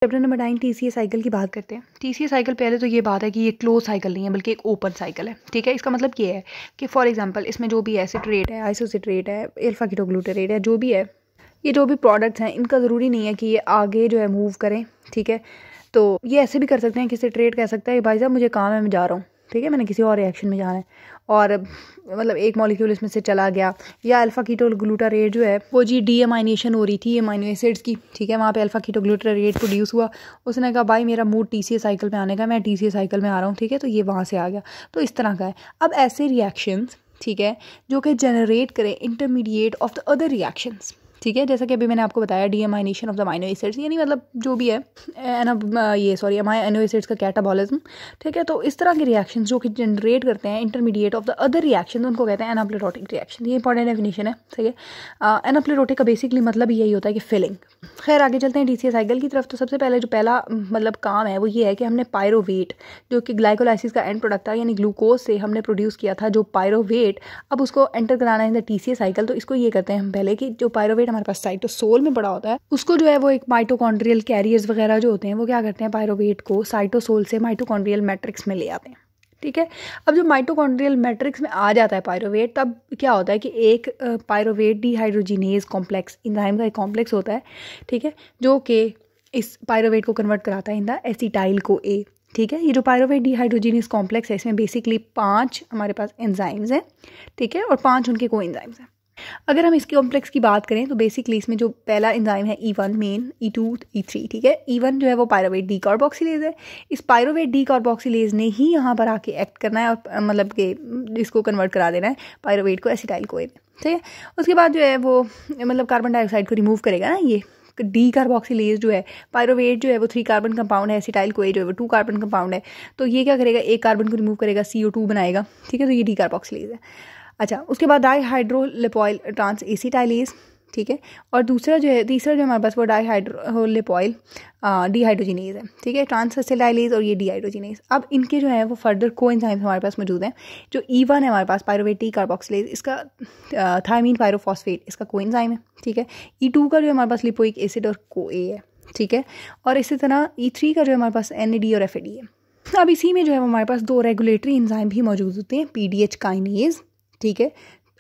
Chapter number 9 TCA cycle की बात करते हैं। TCA साइकिल पहले तो ये बात है कि ये क्लोज साइकिल नहीं है बल्कि एक ओपन साइकिल है। ठीक है, इसका मतलब ये है कि फॉर एग्जांपल इसमें जो भी एसिट्रेट है, आइसोसिट्रेट है, अल्फा कीटोग्लूटारेट है, जो भी है, ये जो भी प्रोडक्ट्स हैं इनका ज़रूरी नहीं है कि ये आगे जो है मूव करें। ठीक है, तो ये ऐसे भी कर सकते हैं कि सिट्रेट कह सकता है भाई साहब मुझे काम है, मैं जा रहा हूँ, ठीक है, मैंने किसी और रिएक्शन में जाना है, और मतलब एक मॉलिक्यूल इसमें से चला गया। या अल्फा कीटोग्लूटारेट जो है वो जी डीएमाइनेशन हो रही थी अमीनो एसिड्स की, ठीक है, वहाँ पे अल्फा कीटोग्लूटारेट प्रोड्यूस हुआ, उसने कहा भाई मेरा मूड TCA साइकिल में आने का, मैं TCA साइकिल में आ रहा हूँ, ठीक है, तो ये वहाँ से आ गया। तो इस तरह का है। अब ऐसे रिएक्शंस, ठीक है, जो कि जनरेट करें intermediate of the other reactions, ठीक है, जैसा कि अभी मैंने आपको बताया deamination of the amino acids, यानी मतलब जो भी है अमीनो एसिड्स का कैटाबॉलिज्म, ठीक है, तो इस तरह के रिएक्शंस जो कि जनरेट करते हैं intermediate of the other reaction उनको कहते हैं एनाप्लेटोटिक रिएक्शन। ये इंपॉर्टेंट डेफिनेशन है, ठीक है। एनाप्लेटोटिक का बेसिकली मतलब यही होता है कि फिलिंग। खैर आगे चलते हैं TCA साइकिल की तरफ। तो सबसे पहले जो पहला मतलब काम है वो ये है कि हमने पायरोवेट जो कि ग्लाइकोलाइसिस का एंड प्रोडक्ट था, यानी ग्लूकोज से हमने प्रोड्यूस किया था जो पायरोवेट, अब उसको एंटर कराना है इन द TCA साइकिल। तो इसको ये करते हैं हम पहले कि जो पायरोवेट हमारे पास साइटोसोल में पड़ा होता है उसको जो है वो एक माइटोकॉन्ड्रियल कैरियर्स वगैरह जो होते हैं वो क्या करते हैं, पायरोवेट को साइटोसोल से माइटोकॉन्ड्रियल मैट्रिक्स में ले आते हैं। ठीक है, अब जब माइटोकॉन्ड्रियल मैट्रिक्स में आ जाता है पायरोवेट, तब क्या होता है कि एक पायरोवेट डिहाइड्रोजिनेज कॉम्प्लेक्स एंजाइम का एक कॉम्प्लेक्स होता है, ठीक है, जो कि इस पायरोवेट को कन्वर्ट कराता है in the acetyl co A। ठीक है, ये जो पायरोवेट डिहाइड्रोजिनेज कॉम्प्लेक्स है इसमें बेसिकली 5 हमारे पास एंजाइम्स हैं, ठीक है, और 5 उनके को एंजाइम्स हैं। अगर हम इसके कॉम्प्लेक्स की बात करें तो बेसिकली इसमें जो पहला एंजाइम है E1 मेन, E2, E3, ठीक है। E1 जो है वो पायरोवेट डी कार्बोक्सिलेज है। इस पायरोवेट डी कार्बोक्सिलेज ने ही यहाँ पर आके एक्ट करना है और मतलब कि इसको कन्वर्ट करा देना है पायरोवेट को एसिटाइल को A में, ठीक है। उसके बाद जो है वो मतलब कार्बन डाइऑक्साइड को रिमूव करेगा ना, ये डी कार्बोक्सिलेज जो है, पायरोवेट जो है वो 3 कार्बन कंपाउंड है, एसिटाइल को A जो है वो 2 कार्बन कंपाउंड है, तो ये क्या करेगा, एक कार्बन को रिमूव करेगा, CO2 बनाएगा, ठीक है, तो ये डी कार्बोक्सिलेज है। अच्छा, उसके बाद डाईहाइड्रोलिपोइल ट्रांस एसिटाइलेज, ठीक है, और तीसरा जो है हमारे पास वो डाईहाइड्रोलिपोइल डिहाइड्रोजिनेज है, ठीक है, ट्रांस एसिटाइलेज और ये डिहाइड्रोजिनेज। अब इनके जो है वो फर्दर कोएंजाइम्स हमारे पास मौजूद हैं। जो E1 है हमारे पास पायरोवेट डी कार्बोक्सिलेज, इसका थायमीन पायरोफॉस्फेट इसका कोएंजाइम है, ठीक है। E2 का जो है हमारे पास लिपोइक एसिड और CoA है, ठीक है, और इसी तरह E3 का जो है हमारे पास NAD और FAD है। अब इसी में जो है हमारे पास 2 रेगुलेटरी एंजाइम भी मौजूद होते हैं, PDH काइनेज, ठीक है,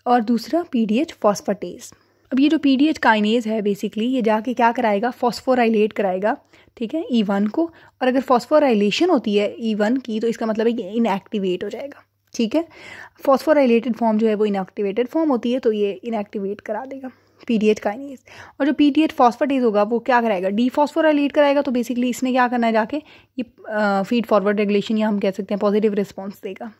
और दूसरा PDH फॉस्फेटेज। अब ये जो PDH काइनेज है बेसिकली ये जाके क्या कराएगा, फॉस्फोराइलेट कराएगा, ठीक है, E1 को, और अगर फॉस्फोराइलेशन होती है E1 की तो इसका मतलब है कि इनएक्टिवेट हो जाएगा, ठीक है। फॉस्फोराइलेटेड फॉर्म जो है वो इनएक्टिवेटेड फॉर्म होती है, तो ये इनएक्टिवेट करा देगा PDH काइनेज। और जो PDH फॉस्फेटेज होगा वो क्या कराएगा, डीफॉस्फोराइलेट कराएगा। तो बेसिकली इसने क्या करना है, जाके ये फीड फॉरवर्ड रेगुलेशन या हम कह सकते हैं पॉजिटिव रिस्पॉन्स देगा,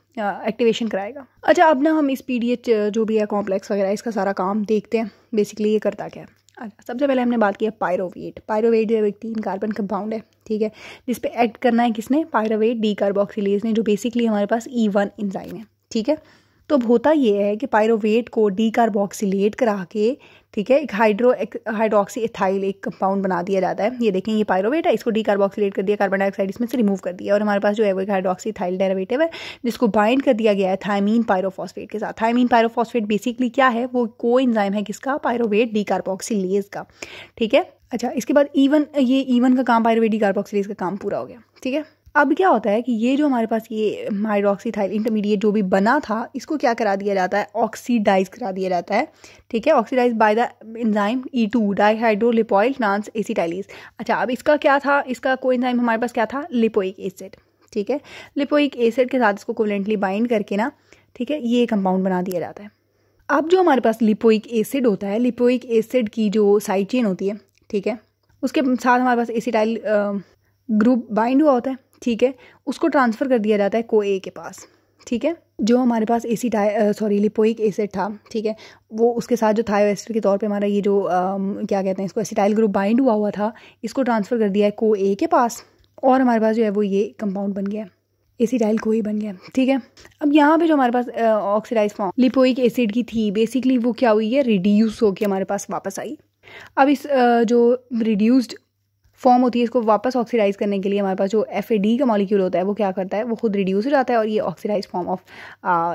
एक्टिवेशन कराएगा। अच्छा, अब ना हम इस PDH जो भी है कॉम्प्लेक्स वगैरह इसका सारा काम देखते हैं, बेसिकली ये करता क्या है। अच्छा, सबसे पहले हमने बात की पायरोवेट। पायरोवेट जो है एक 3 कार्बन कंपाउंड है, ठीक है, जिस पे एक्ट करना है किसने, पायरोवेट डी कार्बोक्सिलेज ने, जो बेसिकली हमारे पास E1 एंजाइम है, ठीक है। तो अब होता ये है कि पायरोवेट को डी कार्बोक्सिलेट करा के, ठीक है, एक हाइड्रोक्सी एथाइल एक कंपाउंड बना दिया जाता है। ये देखें, ये पायरोवेट है, इसको डी कार्बोक्सिलेट कर दिया, कार्बन डाइऑक्साइड इसमें से रिमूव कर दिया, और हमारे पास जो है वो एक हाइड्रोक्सी एथाइल डेरिवेटिव है जिसको बाइंड कर दिया गया है थायमीन पायरोफॉस्फेट के साथ। थायमीन पायरोफॉस्फेट बेसिकली क्या है, वो को एंजाइम है किसका, पायरोवेट डी कार्बोक्सिलेज का, ठीक है। अच्छा, इसके बाद E1 का काम, पायरोवेट डी कार्बोक्सिलेज का काम पूरा हो गया, ठीक है। अब क्या होता है कि ये जो हमारे पास ये हाइड्रोक्सीथाइल इंटरमीडिएट जो भी बना था इसको क्या करा दिया जाता है, ऑक्सीडाइज करा दिया जाता है, ठीक है, oxidise by the enzyme E2 dihydrolipoyl transacetylase. अच्छा, अब इसका क्या था, इसका कोएंजाइम हमारे पास क्या था, लिपोइक एसिड, ठीक है। लिपोइक एसिड के साथ इसको कोवेलेंटली बाइंड करके ना, ठीक है, ये कंपाउंड बना दिया जाता है। अब जो हमारे पास लिपोइक एसिड होता है, लिपोइक एसिड की जो साइड चेन होती है, ठीक है, उसके साथ हमारे पास एसिटाइल ग्रुप बाइंड हुआ होता है, ठीक है, उसको ट्रांसफ़र कर दिया जाता है CoA के पास, ठीक है। जो हमारे पास लिपोइक एसिड था, ठीक है, वो उसके साथ जो थायोएस्टर के तौर पे हमारा ये जो क्या कहते हैं इसको, एसिटाइल ग्रुप बाइंड हुआ था, इसको ट्रांसफ़र कर दिया है CoA के पास, और हमारे पास जो है वो ये कंपाउंड बन गया, एसिटाइल CoA बन गया, ठीक है। अब यहाँ पे जो हमारे पास ऑक्सीडाइज फॉर्म लिपोइक एसिड की थी बेसिकली वो क्या हुई है, रिड्यूस होकर हमारे पास वापस आई। अब इस जो रिड्यूस्ड फॉर्म होती है, इसको वापस ऑक्सीडाइज करने के लिए हमारे पास जो FAD का मॉलिक्यूल होता है वो क्या करता है, वो खुद रिड्यूस हो जाता है और ये oxidise form of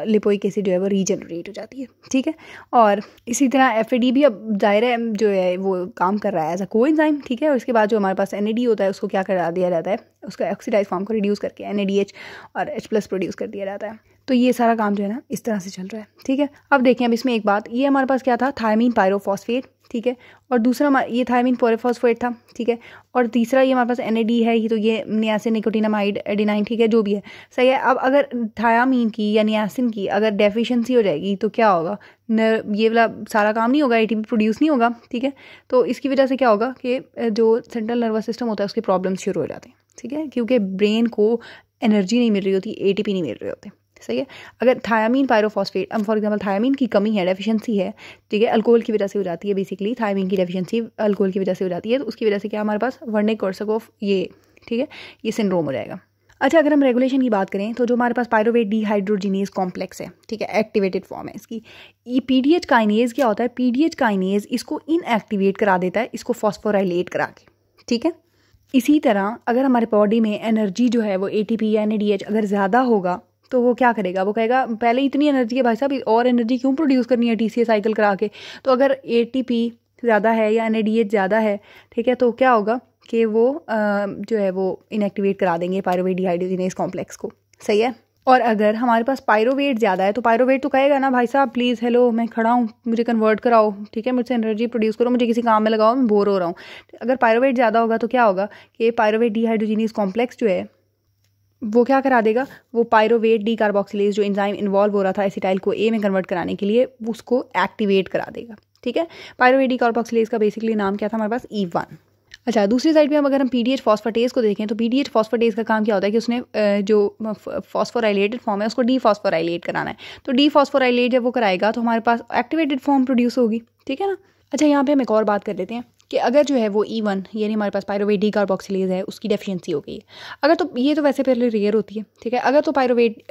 lipoic acid जो है वो रीजनरेट हो जाती है, ठीक है। और इसी तरह FAD भी अब जाहिर है जो है वो काम कर रहा है एज अ कोएंजाइम, ठीक है। और उसके बाद जो हमारे पास NAD होता है उसको क्या करा दिया जाता है, उसका ऑक्सीडाइज फॉर्म को रिड्यूस करके NADH और H+ प्रोड्यूस कर दिया जाता है। तो ये सारा काम जो है ना इस तरह से चल रहा है, ठीक है। अब देखें, अब इसमें एक बात, ये हमारे पास क्या था, थायमीन पायरोफॉस्फेट, ठीक है। और दूसरा ये थायमीन पायरोफॉस्फेट था, ठीक है। और तीसरा ये हमारे पास NAD है, ये तो ये नियासिन निकोटिनामाइड एडेनाइन, ठीक है, जो भी है, सही है। अब अगर थायामीन की या नियासिन की अगर डेफिशिएंसी हो जाएगी तो क्या होगा, ये वाला सारा काम नहीं होगा, ATP प्रोड्यूस नहीं होगा, ठीक है। तो इसकी वजह से क्या होगा कि जो सेंट्रल नर्वस सिस्टम होता है उसके प्रॉब्लम्स शुरू हो जाते हैं, ठीक है, क्योंकि ब्रेन को एनर्जी नहीं मिल रही होती, ATP नहीं मिल रहे होते, सही है। अगर thiamine pyrophosphate, for example thiamine की कमी है, डेफिशिएंसी है, ठीक है, अल्कोहल की वजह से हो जाती है, बेसिकली थायामीन की डेफिशिएंसी अल्कोहल की वजह से हो जाती है, तो उसकी वजह से क्या हमारे पास वर्निक-कोर्सैकोफ ये, ठीक है, ये सिंड्रोम हो जाएगा। अच्छा, अगर हम रेगुलेशन की बात करें तो जो हमारे पास पायरोवेट डिहाइड्रोजिनेज कॉम्प्लेक्स है, ठीक है, एक्टिवेटेड फॉर्म है इसकी, ये PDH काइनेज क्या होता है, PDH काइनेज इसको इनएक्टिवेट करा देता है, इसको फॉस्फोराइलेट करा के, ठीक है। इसी तरह अगर हमारे बॉडी में एनर्जी जो है वो ATP या NADH अगर ज़्यादा होगा तो वो क्या करेगा, वो कहेगा पहले इतनी एनर्जी है भाई साहब, और एनर्जी क्यों प्रोड्यूस करनी है TCA साइकिल करा के। तो अगर ATP ज़्यादा है या NADH ज़्यादा है, ठीक है, तो क्या होगा कि वो जो है वो इनएक्टिवेट करा देंगे पायरोवेट डिहाइड्रोजिनेज कॉम्प्लेक्स को, सही है। और अगर हमारे पास पायरोवेट ज़्यादा है तो पायरोवेट तो कहेगा ना भाई साहब प्लीज़ हेलो मैं खड़ा हूँ, मुझे कन्वर्ट कराओ, ठीक है, मुझसे एनर्जी प्रोड्यूस करो, मुझे किसी काम में लगाओ, मैं बोर हो रहा हूँ। अगर पायरोवेट ज़्यादा होगा तो क्या होगा कि पायरोवेट डिहाइड्रोजिनेज कॉम्प्लेक्स जो है वो क्या करा देगा, वो पायरोवेट डीकार्बोक्सिलेज जो एंजाइम इन्वॉल्व हो रहा था एसिटाइल को A में कन्वर्ट कराने के लिए, उसको एक्टिवेट करा देगा, ठीक है। पायरोवेट डीकार्बोक्सिलेज का बेसिकली नाम क्या था हमारे पास, E1। अच्छा, दूसरी साइड पे अगर हम PDH फॉस्फेटेज को देखें तो PDH फॉस्फेटेज का काम क्या होता है कि उसने जो फॉस्फोराइलेटेड फॉर्म है उसको डीफॉस्फोराइलेट कराना है। तो डीफॉस्फोराइलेट जब वो कराएगा तो हमारे पास एक्टिवेटेड फॉर्म प्रोड्यूस होगी, ठीक है ना। अच्छा, यहाँ पे हम एक और बात कर लेते हैं कि अगर जो है वो E1 यानी हमारे पास पायरोवेट डीकार्बोक्सिलेज है उसकी डेफिशिएंसी हो गई है, अगर तो ये तो वैसे पहले रेयर होती है, ठीक है। अगर तो पायरोवेट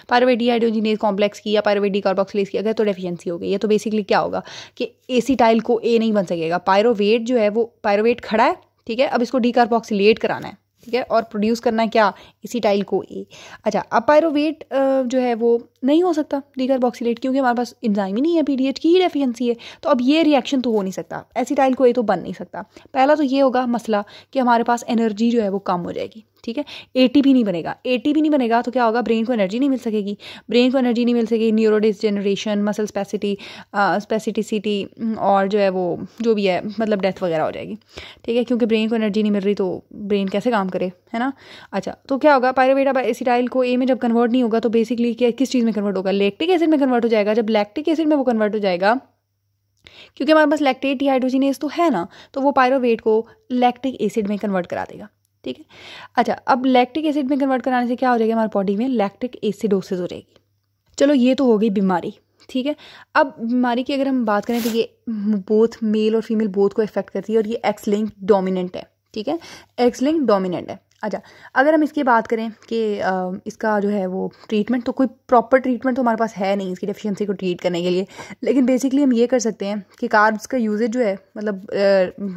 पायरोवेट डिहाइड्रोजिनेज कॉम्प्लेक्स की या पायरोवेट डीकार्बोक्सिलेज की अगर तो डेफिशिएंसी हो गई है तो बेसिकली क्या होगा कि एसिटाइल को A नहीं बन सकेगा, पायरोवेट जो है वो पायरोवेट खड़ा है, ठीक है, अब इसको डीकार्बोक्सिलेट कराना है, ठीक है, और प्रोड्यूस करना है क्या, एसिटाइल को A। अच्छा, अब पायरोवेट जो है वो नहीं हो सकता डीकार्बोक्सिलेट क्योंकि हमारे पास एंजाइम ही नहीं है, PDH की ही डेफिशिएंसी है, तो अब ये रिएक्शन तो हो नहीं सकता, एसिटाइल को A तो बन नहीं सकता। पहला तो ये होगा मसला कि हमारे पास एनर्जी जो है वो कम हो जाएगी, ठीक है, ATP नहीं बनेगा, ATP नहीं बनेगा तो क्या होगा, ब्रेन को एनर्जी नहीं मिल सकेगी, ब्रेन को एनर्जी नहीं मिल सकेगी, न्यूरोडिजनरेशन, मसल स्पेसिटिसिटी और जो है वो जो भी है मतलब डेथ वगैरह हो जाएगी, ठीक है, क्योंकि ब्रेन को एनर्जी नहीं मिल रही तो ब्रेन कैसे काम करे, है ना। अच्छा, तो क्या होगा, पायरोवेट अब एसिटाइल को A में जब कन्वर्ट नहीं होगा तो बेसिकली किस चीज़ में कन्वर्ट होगा, लैक्टिक एसिड में कन्वर्ट हो जाएगा। जब लैक्टिक एसिड में वो कन्वर्ट हो जाएगा, क्योंकि हमारे पास लैक्टेट डिहाइड्रोजिनेज तो है ना, तो वो पायरोवेट को लैक्टिक एसिड में कन्वर्ट करा देगा, ठीक है। अच्छा, अब लैक्टिक एसिड में कन्वर्ट कराने से क्या हो जाएगा, हमारी बॉडी में लैक्टिक एसिडोसिस हो जाएगी। चलो, ये तो हो गई बीमारी, ठीक है। अब बीमारी की अगर हम बात करें तो ये बोथ मेल और फीमेल बोथ को इफेक्ट करती है और ये एक्स लिंक डोमिनेंट है, ठीक है, एक्स लिंक डोमिनेंट है। अच्छा, अगर हम इसकी बात करें कि इसका जो है वो ट्रीटमेंट, तो कोई प्रॉपर ट्रीटमेंट तो हमारे पास है नहीं इसकी डेफिशिएंसी को ट्रीट करने के लिए, लेकिन बेसिकली हम ये कर सकते हैं कि कार्ब्स का यूजेज जो है मतलब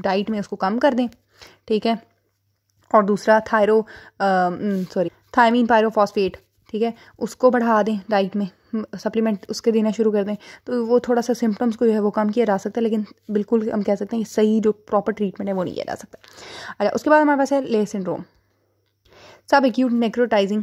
डाइट में उसको कम कर दें, ठीक है। और दूसरा थायमीन पायरोफॉस्फेट, ठीक है, उसको बढ़ा दें डाइट में, सप्लीमेंट उसके देना शुरू कर दें, तो वो थोड़ा सा सिम्टम्स को जो है वो कम किया जा सकता है, लेकिन बिल्कुल हम कह सकते हैं कि सही जो प्रॉपर ट्रीटमेंट है वो नहीं किया जा सकता। अच्छा, उसके बाद हमारे पास है ले सिंड्रोम, सब एक्यूट नेक्रोटाइजिंग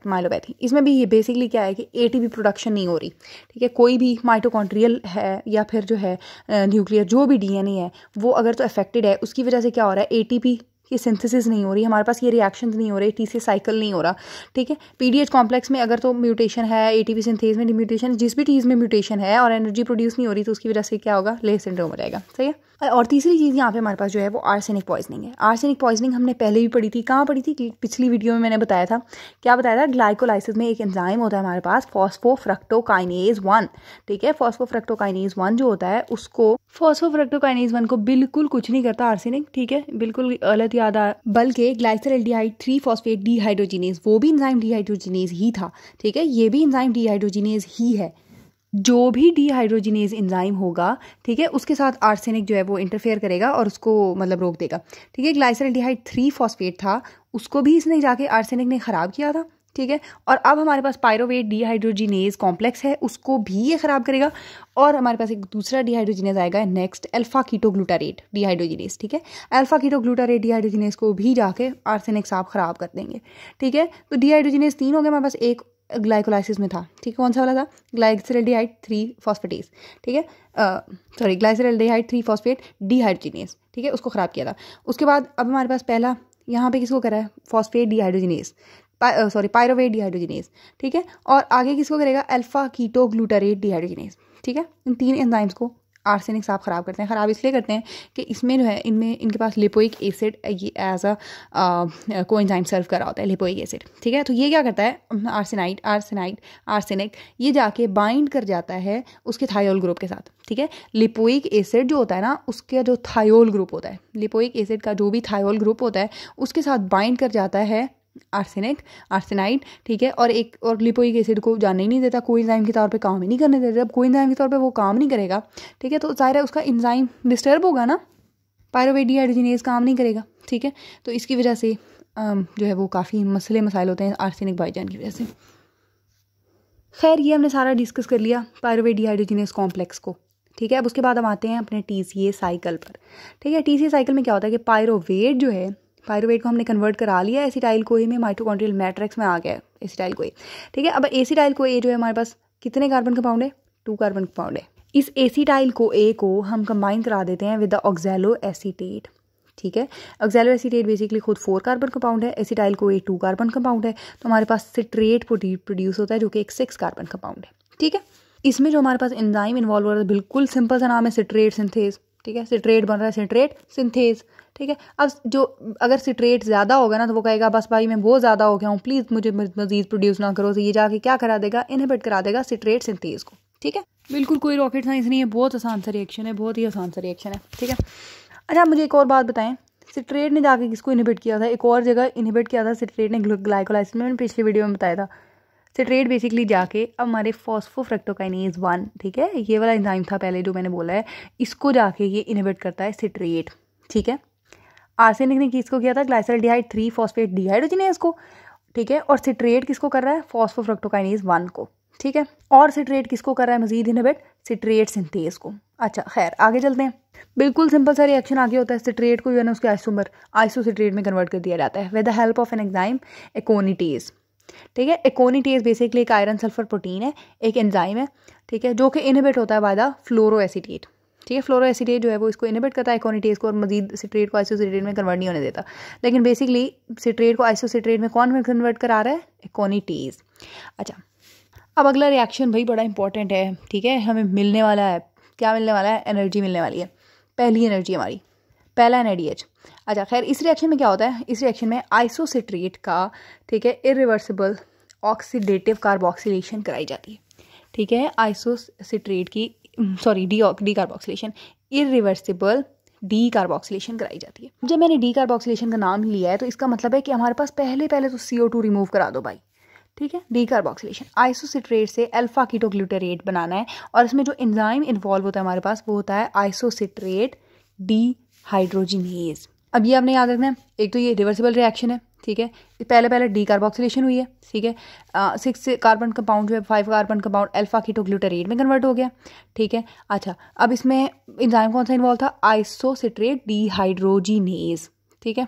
माइलोपैथी। इसमें भी ये बेसिकली क्या है कि ATP प्रोडक्शन नहीं हो रही, ठीक है, कोई भी माइटोकॉन्ड्रियल है या फिर जो है न्यूक्लियर जो भी DNA है वो अगर तो अफेक्टेड है, उसकी वजह से क्या हो रहा है, ATP की सिंथेसिस नहीं हो रही, हमारे पास ये रिएक्शंस नहीं हो रहे, TCA साइकिल नहीं हो रहा, ठीक है। PDH कॉम्प्लेक्स में अगर तो म्यूटेशन है, ATP सिंथेस में म्यूटेशन, जिस भी चीज़ में म्यूटेशन है और एनर्जी प्रोड्यूस नहीं हो रही तो उसकी वजह से क्या होगा, ले सिंड्रोम हो जाएगा, सही है। और तीसरी चीज़ यहाँ पे हमारे पास जो है वो आर्सेनिक पॉइजनिंग है। आर्सेनिक पॉइजनिंग हमने पहले भी पढ़ी थी, कहाँ पढ़ी थी, पिछली वीडियो में मैंने बताया था, क्या बताया था, ग्लाइकोलाइसिस में एक एंजाइम होता है हमारे पास फॉस्फोफ्रक्टोकाइनेज 1, ठीक है। फॉस्फोफ्रक्टोकाइनेज 1 जो होता है उसको, फॉस्फोफ्रक्टोकाइनेज 1 को बिल्कुल कुछ नहीं करता आर्सेनिक, ठीक है, बिल्कुल गलत याद आ, बल्कि ग्लाइसरल्डिहाइड 3 फॉस्फेट डिहाइड्रोजिनेज, वो भी एंजाइम डिहाइड्रोजिनेज ही था, ठीक है, ये भी एंजाइम डिहाइड्रोजिनेज ही है, जो भी डीहाइड्रोजिनेज एंजाइम होगा, ठीक है, उसके साथ आर्सेनिक जो है वो इंटरफेयर करेगा और उसको मतलब रोक देगा। ठीक है, ग्लाइसरल्डिहाइड 3 फॉस्फेट था, उसको भी इसने जाके आर्सेनिक ने ख़राब किया था। ठीक है, और अब हमारे पास पायरोवेट डीहाइड्रोजिनेज कॉम्प्लेक्स है, उसको भी ये ख़राब करेगा। और हमारे पास एक दूसरा डीहाइड्रोजिनेज आएगा नेक्स्ट, अल्फा कीटोग्लूटारेट डीहाइड्रोजिनेज। ठीक है, अल्फा कीटोग्लूटारेट डीहाइड्रोजिनेज को भी जाके आर्सेनिक साहब ख़राब कर देंगे। ठीक है, तो डीहाइड्रोजिनेज 3 हो गया हमारे पास, एक ग्लाइकोलाइसिस में था। ठीक है, कौन सा वाला था? Glyceraldehyde 3 phosphatase. ठीक है, सॉरी ग्लाइसरल्डिहाइड 3 फॉस्फेट डीहाइड्रोजिनेज। ठीक है, उसको ख़राब किया था। उसके बाद अब हमारे पास पहला यहाँ पे किसको करा है? Phosphate dehydrogenase, sorry pyruvate dehydrogenase. ठीक है, और आगे किसको करेगा? Alpha ketoglutarate dehydrogenase. ठीक है, इन 3 एंजाइम्स को आर्सेनिक साहब ख़राब करते हैं। ख़राब इसलिए करते हैं कि इसमें जो है, इनमें इनके पास लिपोइक एसिड ये एज अ कोएंजाइम सर्व कर रहा होता है, लिपोइक एसिड। ठीक है, तो ये क्या करता है? आर्सेनिक ये जाके बाइंड कर जाता है उसके थायोल ग्रुप के साथ। ठीक है, लिपोइक एसिड जो होता है ना, उसका जो थायोल ग्रुप होता है, लिपोइक एसिड का जो भी थायोल ग्रुप होता है उसके साथ बाइंड कर जाता है आर्सेनाइड। ठीक है, और एक और लिपोइक एसिड को जाने ही नहीं देता, कोएंजाइम के तौर पे काम ही नहीं करने देता। जब कोएंजाइम के तौर पे वो काम नहीं करेगा, ठीक है, तो जाहिर है उसका एंजाइम डिस्टर्ब होगा ना, पायरोवेट डीहाइड्रोजिनेज काम नहीं करेगा। ठीक है, तो इसकी वजह से जो है वो काफ़ी मसले मसाइल होते हैं आर्सेनिक बाईजान की वजह से। खैर, ये हमने सारा डिस्कस कर लिया पायरोवेट डीहाइड्रोजिनेज कॉम्प्लेक्स को। ठीक है, अब उसके बाद हम आते हैं अपने TCA साइकिल पर। ठीक है, TCA साइकिल में क्या होता है कि पायरोवेट जो है, पायरोवेट को हमने कन्वर्ट करा लिया एसिटाइल कोए में, माइटोकॉन्ड्रियल मैट्रिक्स में आ गया एसिटाइल कोए। ठीक है, अब एसिटाइल कोए जो है हमारे पास कितने कार्बन कंपाउंड है? 2 कार्बन कंपाउंड है। इस एसिटाइल कोए को हम कंबाइन करा देते हैं विद द ऑक्सैलो एसीटेट। ठीक है, ऑक्सैलो एसीटेट बेसिकली खुद 4 कार्बन कंपाउंड है, एसिटाइल कोए 2 कार्बन कंपाउंड है, तो हमारे पास सिट्रेट प्रोड्यूस होता है जो कि एक 6 कार्बन कंपाउंड है। ठीक है, इसमें जो हमारे पास एंजाइम इन्वॉल्व हो रहा है बिल्कुल सिंपल सा नाम है सिट्रेट सिंथेज। ठीक है, सिट्रेट बन रहा है, सिट्रेट सिंथेज। ठीक है, अब जो अगर सिट्रेट ज़्यादा होगा ना तो वो कहेगा बस भाई मैं बहुत ज़्यादा हो गया हूँ, प्लीज़ मुझे मजीद प्रोड्यूस ना करो। तो ये जाके क्या करा देगा? इनहिबिट करा देगा सिट्रेट सिंथेज को। ठीक है, बिल्कुल कोई रॉकेट साइंस नहीं है, बहुत आसान सा रिएक्शन है, बहुत ही आसान सा रिएक्शन है। ठीक है, अच्छा मुझे एक और बात बताएं, सिट्रेट ने जाके किसको इनहिबिट किया था? एक और जगह इनहिबिट किया था सिट्रेट ने ग्लाइकोलाइसिस में, मैंने पिछली वीडियो में बताया था। सिट्रेट बेसिकली जाके अब हमारे फॉस्फोफ्रक्टोकाइनेज 1, ठीक है, ये वाला एंजाइम था पहले जो मैंने बोला है, इसको जाके ये इनहिबिट करता है सिट्रेट। ठीक है, आर्सेनिक ने किसको किया था? ग्लाइसरल्डिहाइड 3 फॉस्फेट डीहाइड्रोजिनेज को। ठीक है, और सिट्रेट किसको कर रहा है? फॉस्फोफ्रक्टोकाइनेज 1 को। ठीक है, और सिट्रेट किसको कर रहा है मजीद इनहिबिट? सिट्रेट सिंथेज को। अच्छा खैर आगे चलते हैं। बिल्कुल सिंपल सा रिएक्शन आगे होता है, सिट्रेट को जो है ना उसके आइसोमर आइसोसिट्रेट में कन्वर्ट कर दिया जाता है with the help of an enzyme एकोनिटेज। ठीक है, एकोनिटेज बेसिकली एक आयरन सल्फर प्रोटीन है, एक एंजाइम है। ठीक है, जो कि इनहिबिट होता है बाय द फ्लोरोएसीटेट। ठीक है, फ्लोरोएसीटेट जो है वो इसको इनहिबिट करता है एकोनिटेज को, और मजीद सिट्रेट को आइसोसिट्रेट में कन्वर्ट नहीं होने देता। लेकिन बेसिकली सिट्रेट को आइसोसिट्रेट में कौन कन्वर्ट करा रहा है? एकोनिटेज। अच्छा, अब अगला रिएक्शन भाई बड़ा इंपॉर्टेंट है। ठीक है, हमें मिलने वाला है, क्या मिलने वाला है? एनर्जी मिलने वाली है, पहली एनर्जी हमारी, पहला NADH। अच्छा खैर, इस रिएक्शन में क्या होता है? इस रिएक्शन में आइसोसिट्रेट का, ठीक है, इरिवर्सिबल ऑक्सीडेटिव कार्बोक्सिलेशन कराई जाती है। ठीक है, आइसोसिट्रेट की sorry D carboxylation, irreversible D carboxylation कराई जाती है। जब मैंने डी कार्बोक्सिलेशन का नाम लिया है तो इसका मतलब है कि हमारे पास पहले तो CO2 रिमूव करा दो भाई। ठीक है, डी कार्बोक्सिलेशन, आइसोसिट्रेट से अल्फा कीटोग्लूटारेट बनाना है, और इसमें जो एंजाइम इन्वॉल्व होता है हमारे पास वो होता है आइसोसिट्रेट डीहाइड्रोजिनेज। अब ये आपने याद रखना है, एक तो ये रिवर्सिबल रिएक्शन है। ठीक है, पहले डी कार्बोक्सिलेशन हुई है। ठीक है, 6 कार्बन कंपाउंड जो है 5 कार्बन कंपाउंड अल्फा कीटोग्लूटारेट में कन्वर्ट हो गया। ठीक है, अच्छा अब इसमें एंजाइम कौन सा इन्वॉल्व था? Isocitrate dehydrogenase. ठीक है,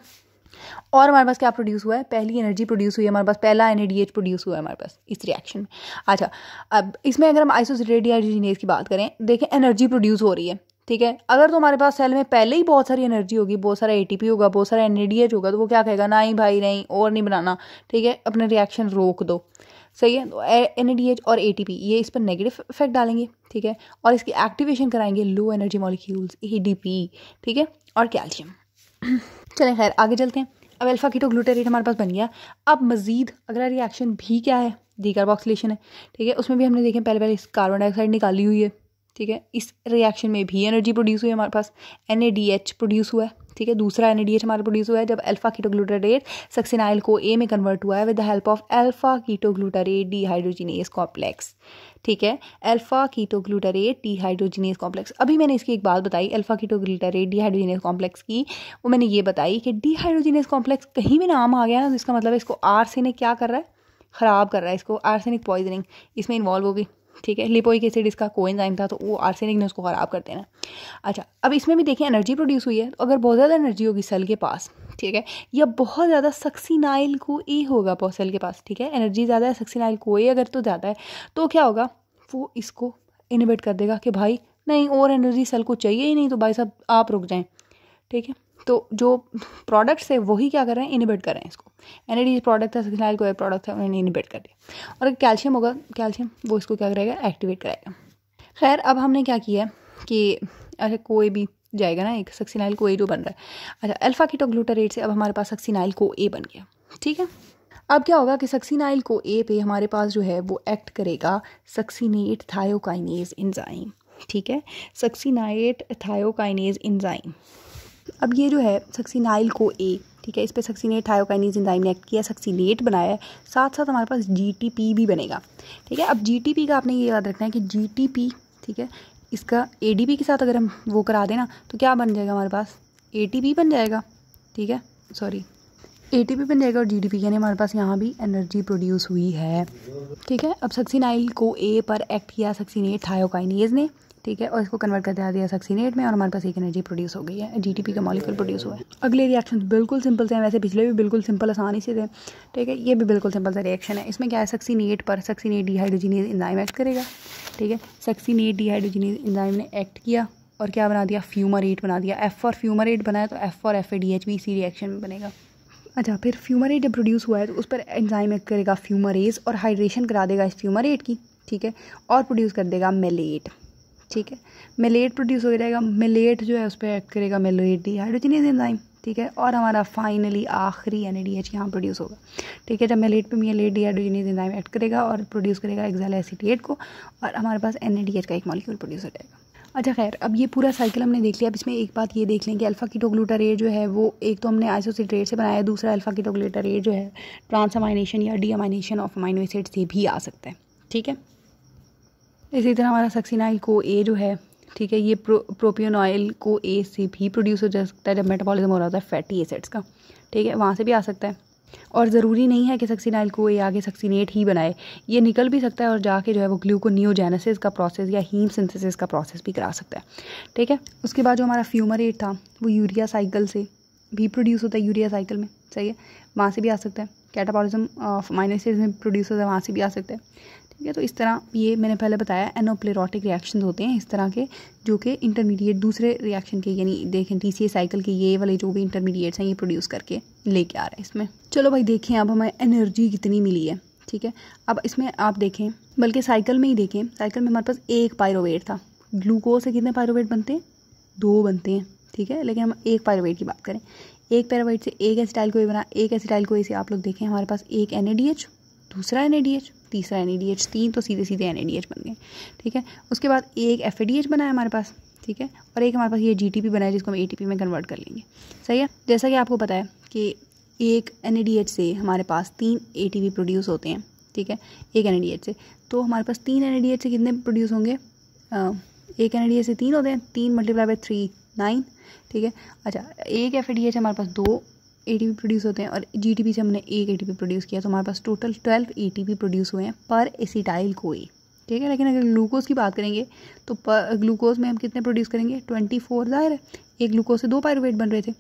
और हमारे पास क्या प्रोड्यूस हुआ है? पहली एनर्जी प्रोड्यूस हुई है हमारे पास, पहला NADH प्रोड्यूस हुआ है हमारे पास इस रिएक्शन में। अच्छा, अब इसमें अगर हम आइसोसिट्रेट डीहाइड्रोजिनेज की बात करें, देखें एनर्जी प्रोड्यूस हो रही है। ठीक है, अगर तो हमारे पास सेल में पहले ही बहुत सारी एनर्जी होगी, बहुत सारा ATP होगा, बहुत सारा NADH होगा, तो वो क्या कहेगा? नहीं भाई नहीं, और नहीं बनाना। ठीक है, अपने रिएक्शन रोक दो। सही है, तो NADH और ATP ये इस पर नेगेटिव इफेक्ट डालेंगे। ठीक है, और इसकी एक्टिवेशन कराएंगे लो एनर्जी मॉलिक्यूल्स ADP। ठीक है, और कैल्शियम। चलें खैर आगे चलते हैं। अब अल्फा कीटोग्लूटारेट हमारे पास बन गया। अब मजीद अगला रिएक्शन भी क्या है? डीकार्बोक्सिलेशन है। ठीक है, उसमें भी हमने देखें पहले इस कार्बन डाइऑक्साइड निकाली हुई है। ठीक है, इस रिएक्शन में भी एनर्जी प्रोड्यूस हुई है हमारे पास, NADH प्रोड्यूस हुआ है। ठीक है। दूसरा NADH हमारा प्रोड्यूस हुआ है जब अल्फा कीटोग्लूटारेट सक्सिनाइल को ए में कन्वर्ट हुआ है with the help of alpha ketoglutarate dehydrogenase complex, ठीक है। अल्फा कीटोग्लूटारेट डिहाइड्रोजिनेज कॉम्प्लेक्स, अभी मैंने इसकी एक बात बताई अल्फा कीटोग्लूटारेट डिहाइड्रोजिनेज कॉम्प्लेक्स की, वो मैंने ये बताई कि डिहाइड्रोजिनेज कॉम्प्लेक्स कहीं भी नाम आ गया ना तो इसका मतलब है इसको आर्सेनिक क्या कर रहा है, ख़राब कर रहा है, इसको आर्सेनिक पॉइजनिंग इसमें इन्वॉल्व होगी, ठीक है। लिपोइक एसिड इसका कोएंजाइम था तो वो आर्सेनिक ने उसको ख़राब कर देना। अच्छा, अब इसमें भी देखिए एनर्जी प्रोड्यूस हुई है, तो अगर बहुत ज़्यादा एनर्जी होगी सेल के पास, ठीक है, या बहुत ज़्यादा सक्सिनाइल को ए होगा सेल के पास, ठीक है, एनर्जी ज़्यादा है सक्सिनाइल को ए अगर तो ज़्यादा है तो क्या होगा, वो इसको इनिबिट कर देगा कि भाई नहीं और एनर्जी सेल को चाहिए ही नहीं, तो भाई साहब आप रुक जाएँ, ठीक है। तो जो प्रोडक्ट्स है वही क्या कर रहे हैं, इनिबिट कर रहे हैं इसको। NADH प्रोडक्ट है, सक्सिनाइल को प्रोडक्ट है, उन्होंने इनिबिट कर दिया। और कैल्शियम होगा, कैल्शियम वो इसको क्या करेगा, एक्टिवेट कराएगा। खैर अब हमने क्या किया कि अच्छा कोई भी जाएगा ना, एक सक्सिनाइल को ए जो बन रहा है, अच्छा अल्फा कीटोग्लूटारेट से अब हमारे पास सक्सिनाइल को ए बन गया, ठीक है। अब क्या होगा कि सक्सिनाइल को ए पे हमारे पास जो है वो एक्ट करेगा सक्सिनेट थायोकाइनेज एंजाइम, ठीक है, सक्सिनेट थायोकाइनेज एंजाइम। अब ये जो है सक्सिनाइल को ए, ठीक है, इस पे सक्सिनेट थायोकाइनेज एंजाइम ने एक्ट किया, सक्सिनेट बनाया, साथ साथ हमारे पास GTP भी बनेगा, ठीक है। अब GTP का आपने ये याद रखना है कि GTP, ठीक है, इसका ADP के साथ अगर हम वो करा देना तो क्या बन जाएगा हमारे पास, ATP बन जाएगा, ठीक है, सॉरी ATP बन जाएगा और GTP यानी हमारे पास यहाँ भी एनर्जी प्रोड्यूस हुई है, ठीक है। अब सक्सिनाइल को ए पर एक्ट किया सक्सिनेट थायोकाइनेज ने, ठीक है, और इसको कन्वर्ट कर दिया सक्सिनेट में और हमारे पास एक एनर्जी प्रोड्यूस हो गई है, GTP का मॉलिक्यूल प्रोड्यूस हुआ है। अगले रिएक्शन बिल्कुल सिंपल से हैं, वैसे पिछले भी बिल्कुल सिंपल आसानी से थे, ठीक है, ये भी बिल्कुल सिंपल सा रिएक्शन है। इसमें क्या है, सक्सिनेट पर सक्सिनेट डिहाइड्रोजिनेज एंजाइम एक्ट करेगा, ठीक है, सक्सिनेट डिहाइड्रोजिनेज एंजाइम ने एक्ट किया और क्या बना दिया, फ्यूमरेट बना दिया। F और फ्यूमरेट बनाया तो F और FADH भी इसी रिएक्शन में बनेगा। अच्छा, फिर फ्यूमरेट जब प्रोड्यूस हुआ है तो उस पर एंजाइम एक्ट करेगा फ्यूमरेज और हाइड्रेशन करा देगा इस फ्यूमरेट की, ठीक है, और प्रोड्यूस कर देगा मेलेट, ठीक है, मेलेट प्रोड्यूस हो जाएगा। मेलेट जो है उस पर एक्ट करेगा मेलेट डिहाइड्रोजिनेज एंजाइम, ठीक है, और हमारा फाइनली आखिरी NADH यहाँ प्रोड्यूस होगा, ठीक है। जब मेलेट पे मेलेट डिहाइड्रोजिनेज एंजाइम एक्ट करेगा और प्रोड्यूस करेगा एक्सैल एसीटेट को और हमारे पास NADH का एक मॉलिक्यूल प्रोड्यूस हो जाएगा। अच्छा खैर, अब ये पूरा साइकिल हमने देख लिया। अब इसमें एक बात ये देख लें कि अल्फा कीटोग्लूटारेट जो है वो एक तो हमने आइसोसिट्रेट से बनाया है, दूसरा अल्फा कीटोग्लूटारेट जो है ट्रांसअमाइनेशन या डीअमाइनेशन ऑफ अमाइनो एसिड से भी आ सकता है, ठीक है। इसी तरह हमारा सक्सिनाइल को ए जो है, ठीक है, ये प्रोपियोनॉइल को ए से भी प्रोड्यूस हो जा सकता है जब मेटाबॉलिज्म हो रहा होता है फैटी एसिड्स का, ठीक है, वहाँ से भी आ सकता है। और ज़रूरी नहीं है कि सक्सिनाइल को ए आगे सक्सिनेट ही बनाए, ये निकल भी सकता है और जाके जो है वो ग्लूकोनियोजेनेसिस का प्रोसेस या हीम सिंथेसिस का प्रोसेस भी करा सकता है, ठीक है। उसके बाद जो हमारा फ्यूमरेट था वो यूरिया साइकिल से भी प्रोड्यूस होता है, यूरिया साइकिल में, सही है, वहाँ से भी आ सकता है। कैटाबॉलिज्म ऑफ अमाइनो एसिड्स में प्रोड्यूस होता है, वहाँ से भी आ सकता है, ठीक है। तो इस तरह ये मैंने पहले बताया एनोप्लेरोटिक रिएक्शन होते हैं इस तरह के, जो कि इंटरमीडिएट दूसरे रिएक्शन के यानी देखें TCA साइकिल के ये वाले जो भी इंटरमीडिएट्स हैं ये प्रोड्यूस करके लेके आ रहे हैं इसमें। चलो भाई देखें अब हमें एनर्जी कितनी मिली है, ठीक है। अब इसमें आप देखें, बल्कि साइकिल में ही देखें, साइकिल में हमारे पास एक पायरोवेट था। ग्लूकोज से कितने पायरोवेट बनते हैं, 2 बनते हैं, ठीक है, लेकिन हम एक पायरोवेट की बात करें, एक पायरोवेट से एक एसिटाइल को बना, एक एसिटाइल को से आप लोग देखें हमारे पास एक NADH, दूसरा NADH, तीसरा NADH, 3 तो सीधे सीधे NADH बन गए, ठीक है। उसके बाद एक FADH बना है हमारे पास, ठीक है, और एक हमारे पास ये GTP बना है जिसको हम ATP में कन्वर्ट कर लेंगे, सही है। जैसा कि आपको पता है कि एक NADH से हमारे पास 3 ATP प्रोड्यूस होते हैं, ठीक है, एक NADH से, तो हमारे पास 3 NADH से कितने प्रोड्यूस होंगे, एक NADH से 3 होते हैं, 3 × 3 9, ठीक है। अच्छा, एक FADH हमारे पास 2 ATP प्रोड्यूस होते हैं और GTP से हमने एक ATP प्रोड्यूस किया, तो हमारे पास टोटल 12 ATP प्रोड्यूस हुए हैं पर एसिटाइल कोई, ठीक है। लेकिन अगर ग्लूकोज की बात करेंगे तो ग्लूकोज में हम कितने प्रोड्यूस करेंगे, 24, जाहिर है एक ग्लूकोज से 2 पायरुवेट बन रहे थे,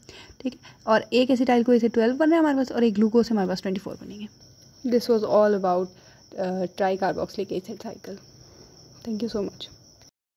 ठीक है, और एक एसिटाइल कोई से 12 बन रहे हैं हमारे पास और एक ग्लूकोज से हमारे पास 24 बनेंगे। This was all about try carboxylic acid cycle. Thank you so much.